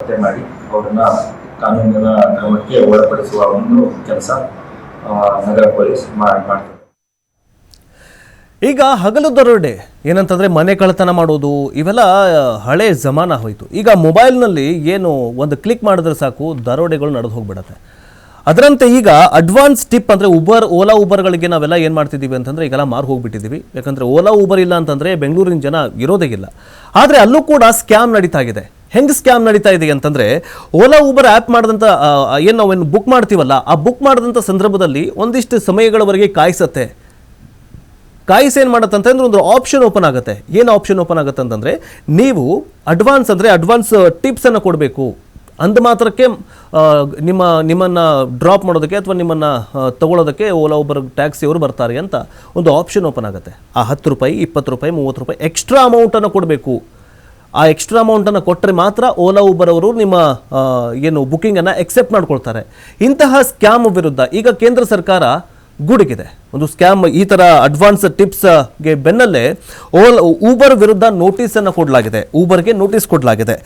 ಪತ್ತೆ ಮಾಡಿ ಅವರನ್ನ ಕಾನೂನಿನ ಕ್ರಮಕ್ಕೆ ಒಳಪಡಿಸುವ ಒಂದು ಕೆಲಸ ನಗರ ಪೊಲೀಸ್ ಮಾಡ್ತಾರೆ. ಈಗ ಹಗಲು ದರೋಡೆ ಏನಂತಂದರೆ ಮನೆ ಕಳ್ಳತನ ಮಾಡೋದು ಇವೆಲ್ಲ ಹಳೆ ಜಮಾನ ಹೋಯಿತು. ಈಗ ಮೊಬೈಲ್ನಲ್ಲಿ ಏನು ಒಂದು ಕ್ಲಿಕ್ ಮಾಡಿದ್ರೆ ಸಾಕು ದರೋಡೆಗಳು ನಡೆದು ಹೋಗ್ಬಿಡತ್ತೆ. ಅದರಂತೆ ಈಗ ಅಡ್ವಾನ್ಸ್ ಟಿಪ್ ಅಂದರೆ ಓಲಾ ಊಬರ್ಗಳಿಗೆ ನಾವೆಲ್ಲ ಏನು ಮಾಡ್ತಿದ್ದೀವಿ ಅಂತಂದರೆ ಈಗೆಲ್ಲ ಮಾರು ಹೋಗ್ಬಿಟ್ಟಿದ್ದೀವಿ. ಯಾಕಂದರೆ ಓಲಾ ಊಬರ್ ಇಲ್ಲ ಅಂತಂದರೆ ಬೆಂಗಳೂರಿನ ಜನ ಇರೋದೇ ಇಲ್ಲ. ಆದರೆ ಅಲ್ಲೂ ಕೂಡ ಸ್ಕ್ಯಾಮ್ ನಡೀತಾ ಇದೆ. ಹೆಂಗೆ ಸ್ಕ್ಯಾಮ್ ನಡೀತಾ ಇದೆ ಅಂತಂದರೆ ಓಲಾ ಊಬರ್ ಆ್ಯಪ್ ಮಾಡಿದಂಥ ಏನು ನಾವೇನು ಬುಕ್ ಮಾಡ್ತೀವಲ್ಲ, ಆ ಬುಕ್ ಮಾಡಿದಂಥ ಸಂದರ್ಭದಲ್ಲಿ ಒಂದಿಷ್ಟು ಸಮಯಗಳವರೆಗೆ ಕಾಯಿಸತ್ತೆ. ಏನು ಮಾಡುತ್ತೆ ಅಂತಂದ್ರೆ ಒಂದು ಆಪ್ಷನ್ ಓಪನ್ ಆಗುತ್ತೆ. ಏನು ಆಪ್ಷನ್ ಓಪನ್ ಆಗುತ್ತೆ ಅಂತಂದರೆ ನೀವು ಅಡ್ವಾನ್ಸ್ ಟಿಪ್ಸನ್ನು ಕೊಡಬೇಕು. ಅಂದ ಮಾತ್ರಕ್ಕೆ ನಿಮ್ಮನ್ನು ಡ್ರಾಪ್ ಮಾಡೋದಕ್ಕೆ ಅಥವಾ ನಿಮ್ಮನ್ನು ತಗೊಳ್ಳೋದಕ್ಕೆ ಓಲಾ ಊಬರ್ ಟ್ಯಾಕ್ಸಿಯವರು ಬರ್ತಾರೆ ಅಂತ ಒಂದು ಆಪ್ಷನ್ ಓಪನ್ ಆಗುತ್ತೆ. ಆ 10 ರೂಪಾಯಿ 20 ರೂಪಾಯಿ 30 ರೂಪಾಯಿ ಎಕ್ಸ್ಟ್ರಾ ಅಮೌಂಟನ್ನು ಕೊಡಬೇಕು. ಆ ಎಕ್ಸ್ಟ್ರಾ ಅಮೌಂಟನ್ನು ಕೊಟ್ಟರೆ ಮಾತ್ರ ಓಲಾ ಊಬರ್ ಅವರು ನಿಮ್ಮ ಏನು ಬುಕ್ಕಿಂಗನ್ನು ಎಕ್ಸೆಪ್ಟ್ ಮಾಡ್ಕೊಳ್ತಾರೆ. ಇಂತಹ ಸ್ಕ್ಯಾಮ್ ವಿರುದ್ಧ ಈಗ ಕೇಂದ್ರ ಸರ್ಕಾರ ಗುಡುಗಿದೆ. ಒಂದು ಸ್ಕ್ಯಾಮ್ ಈ ಥರ ಅಡ್ವಾನ್ಸ್ ಟಿಪ್ಸ್ಗೆ ಬೆನ್ನಲ್ಲೇ ಊಬರ್ ವಿರುದ್ಧ ಊಬರ್ಗೆ ನೋಟಿಸ್ ಕೊಡಲಾಗಿದೆ.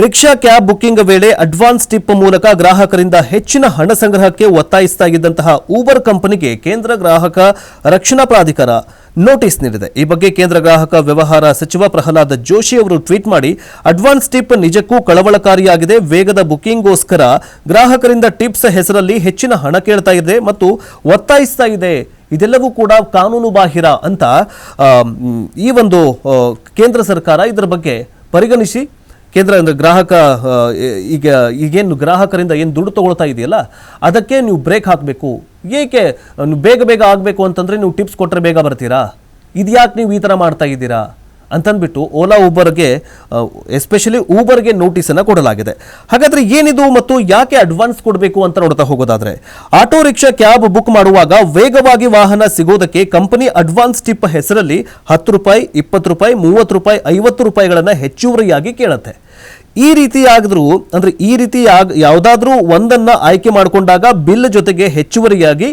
ರಿಕ್ಷಾ ಕ್ಯಾಬ್ ಬುಕ್ಕಿಂಗ್ ವೇಳೆ ಅಡ್ವಾನ್ಸ್ ಟಿಪ್ ಮೂಲಕ ಗ್ರಾಹಕರಿಂದ ಹೆಚ್ಚಿನ ಹಣ ಸಂಗ್ರಹಕ್ಕೆ ಒತ್ತಾಯಿಸ್ತಾ ಇದ್ದಂತಹ ಊಬರ್ ಕಂಪನಿಗೆ ಕೇಂದ್ರ ಗ್ರಾಹಕ ರಕ್ಷಣಾ ಪ್ರಾಧಿಕಾರ ನೋಟಿಸ್ ನೀಡಿದೆ. ಈ ಬಗ್ಗೆ ಕೇಂದ್ರ ಗ್ರಾಹಕ ವ್ಯವಹಾರ ಸಚಿವ ಪ್ರಹ್ಲಾದ್ ಜೋಶಿ ಅವರು ಟ್ವೀಟ್ ಮಾಡಿ, ಅಡ್ವಾನ್ಸ್ ಟಿಪ್ ನಿಜಕ್ಕೂ ಕಳವಳಕಾರಿಯಾಗಿದೆ. ವೇಗದ ಬುಕ್ಕಿಂಗ್ಗೋಸ್ಕರ ಗ್ರಾಹಕರಿಂದ ಟಿಪ್ಸ್ ಹೆಸರಲ್ಲಿ ಹೆಚ್ಚಿನ ಹಣ ಕೇಳ್ತಾ ಇದೆ ಮತ್ತು ಒತ್ತಾಯಿಸ್ತಾ ಇದೆ. ಇದೆಲ್ಲವೂ ಕೂಡ ಕಾನೂನು ಬಾಹಿರ ಅಂತ ಈ ಒಂದು ಕೇಂದ್ರ ಸರ್ಕಾರ ಇದರ ಬಗ್ಗೆ ಪರಿಗಣಿಸಿ ಕೇಂದ್ರ ಗ್ರಾಹಕ ಈಗೇನು ಗ್ರಾಹಕರಿಂದ ಏನು ದುಡ್ಡು ತಗೊಳ್ತಾ ಇದೆಯಲ್ಲ ಅದಕ್ಕೆ ನೀವು ಬ್ರೇಕ್ ಹಾಕಬೇಕು. ಏಕೆ ಬೇಗ ಆಗಬೇಕು ಅಂತಂದರೆ ನೀವು ಟಿಪ್ಸ್ ಕೊಟ್ಟರೆ ಬೇಗ ಬರ್ತೀರಾ? ಇದ್ಯಾಕೆ ನೀವು ಈ ಥರ ಮಾಡ್ತಾ ಇದ್ದೀರಾ ಅಂತಂದ್ಬಿಟ್ಟು ಓಲಾ ಊಬರ್ಗೆ ಎಸ್ಪೆಷಲಿ ಊಬರ್ಗೆ ನೋಟಿಸನ್ನು ಕೊಡಲಾಗಿದೆ. ಹಾಗಾದರೆ ಏನಿದು ಮತ್ತು ಯಾಕೆ ಅಡ್ವಾನ್ಸ್ ಕೊಡಬೇಕು ಅಂತ ನೋಡ್ತಾ ಹೋಗೋದಾದರೆ, ಆಟೋ ರಿಕ್ಷಾ ಕ್ಯಾಬ್ ಬುಕ್ ಮಾಡುವಾಗ ವೇಗವಾಗಿ ವಾಹನ ಸಿಗೋದಕ್ಕೆ ಕಂಪನಿ ಅಡ್ವಾನ್ಸ್ ಟಿಪ್ ಹೆಸರಲ್ಲಿ 10 ರೂಪಾಯಿ 20 ರೂಪಾಯಿ 30 ರೂಪಾಯಿ 50 ರೂಪಾಯಿಗಳನ್ನು ಹೆಚ್ಚುವರಿಯಾಗಿ ಕೇಳುತ್ತೆ. ಈ ರೀತಿ ಯಾವುದಾದ್ರೂ ಒಂದನ್ನು ಆಯ್ಕೆ ಮಾಡಿಕೊಂಡಾಗ ಬಿಲ್ ಜೊತೆಗೆ ಹೆಚ್ಚುವರಿಯಾಗಿ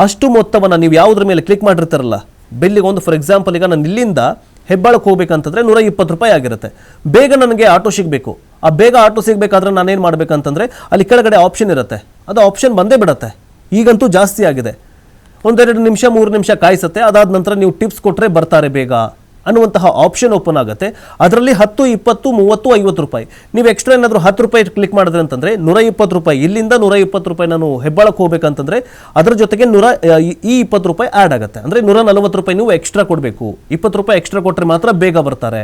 ಅಷ್ಟು ಮೊತ್ತವನ್ನು ನೀವು ಯಾವುದ್ರ ಮೇಲೆ ಕ್ಲಿಕ್ ಮಾಡಿರ್ತಾರಲ್ಲ ಬಿಲ್ಲಿಗೆ, ಒಂದು ಫಾರ್ ಎಕ್ಸಾಂಪಲ್ ಈಗ ನಾನು ಇಲ್ಲಿಂದ ಹೆಬ್ಬಾಳಕ್ಕೆ ಹೋಗ್ಬೇಕಂತಂದ್ರೆ 120 ರೂಪಾಯಿ ಆಗಿರುತ್ತೆ. ಬೇಗ ನನಗೆ ಆಟೋ ಸಿಗಬೇಕು. ಆ ಬೇಗ ಆಟೋ ಸಿಗಬೇಕಾದ್ರೆ ನಾನೇನು ಮಾಡಬೇಕಂತಂದರೆ ಅಲ್ಲಿ ಕೆಳಗಡೆ ಆಪ್ಷನ್ ಇರುತ್ತೆ, ಅದು ಆಪ್ಷನ್ ಬಂದೇ ಬಿಡುತ್ತೆ. ಈಗಂತೂ ಜಾಸ್ತಿ ಆಗಿದೆ. 1-2 ನಿಮಿಷ 3 ನಿಮಿಷ ಕಾಯಿಸುತ್ತೆ. ಅದಾದ ನಂತರ ನೀವು ಟಿಪ್ಸ್ ಕೊಟ್ಟರೆ ಬರ್ತಾರೆ ಬೇಗ ಅನ್ನುವಂತಹ ಆಪ್ಷನ್ ಓಪನ್ ಆಗುತ್ತೆ. ಅದರಲ್ಲಿ 10, 20, 30, 50 ರೂಪಾಯಿ ನೀವು ಎಕ್ಸ್ಟ್ರಾ ಏನಾದರೂ 10 ರೂಪಾಯಿ ಕ್ಲಿಕ್ ಮಾಡಿದ್ರೆ ಅಂತಂದರೆ 120 ರೂಪಾಯಿ, ಇಲ್ಲಿಂದ 120 ರೂಪಾಯಿ ನಾನು ಹೆಬ್ಬಾಳಕ್ಕೆ ಹೋಗ್ಬೇಕಂತಂದರೆ ಅದರ ಜೊತೆಗೆ 20 ರೂಪಾಯಿ ಆ್ಯಡ್ ಆಗುತ್ತೆ. ಅಂದರೆ 140 ರೂಪಾಯಿ ನೀವು ಎಕ್ಸ್ಟ್ರಾ ಕೊಡಬೇಕು. 20 ರೂಪಾಯಿ ಎಕ್ಸ್ಟ್ರಾ ಕೊಟ್ಟರೆ ಮಾತ್ರ ಬೇಗ ಬರ್ತಾರೆ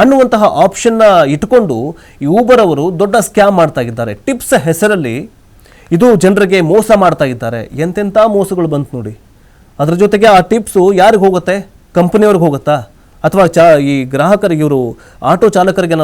ಅನ್ನುವಂತಹ ಆಪ್ಷನ್ನ ಇಟ್ಕೊಂಡು ಈ ಊಬರ್ ಅವರು ದೊಡ್ಡ ಸ್ಕ್ಯಾಮ್ ಮಾಡ್ತಾ ಇದ್ದಾರೆ. ಟಿಪ್ಸ್ ಹೆಸರಲ್ಲಿ ಇದು ಜನರಿಗೆ ಮೋಸ ಮಾಡ್ತಾ ಇದ್ದಾರೆ. ಎಂತೆಂಥ ಮೋಸಗಳು ಬಂತು ನೋಡಿ. ಅದರ ಜೊತೆಗೆ ಆ ಟಿಪ್ಸು ಯಾರಿಗೆ ಹೋಗುತ್ತೆ? ಕಂಪನಿಯವ್ರಿಗೆ ಹೋಗುತ್ತಾ ಅಥವಾ ಈ ಗ್ರಾಹಕರಿಗೆ, ಇವರು ಆಟೋ ಚಾಲಕರಿಗೆ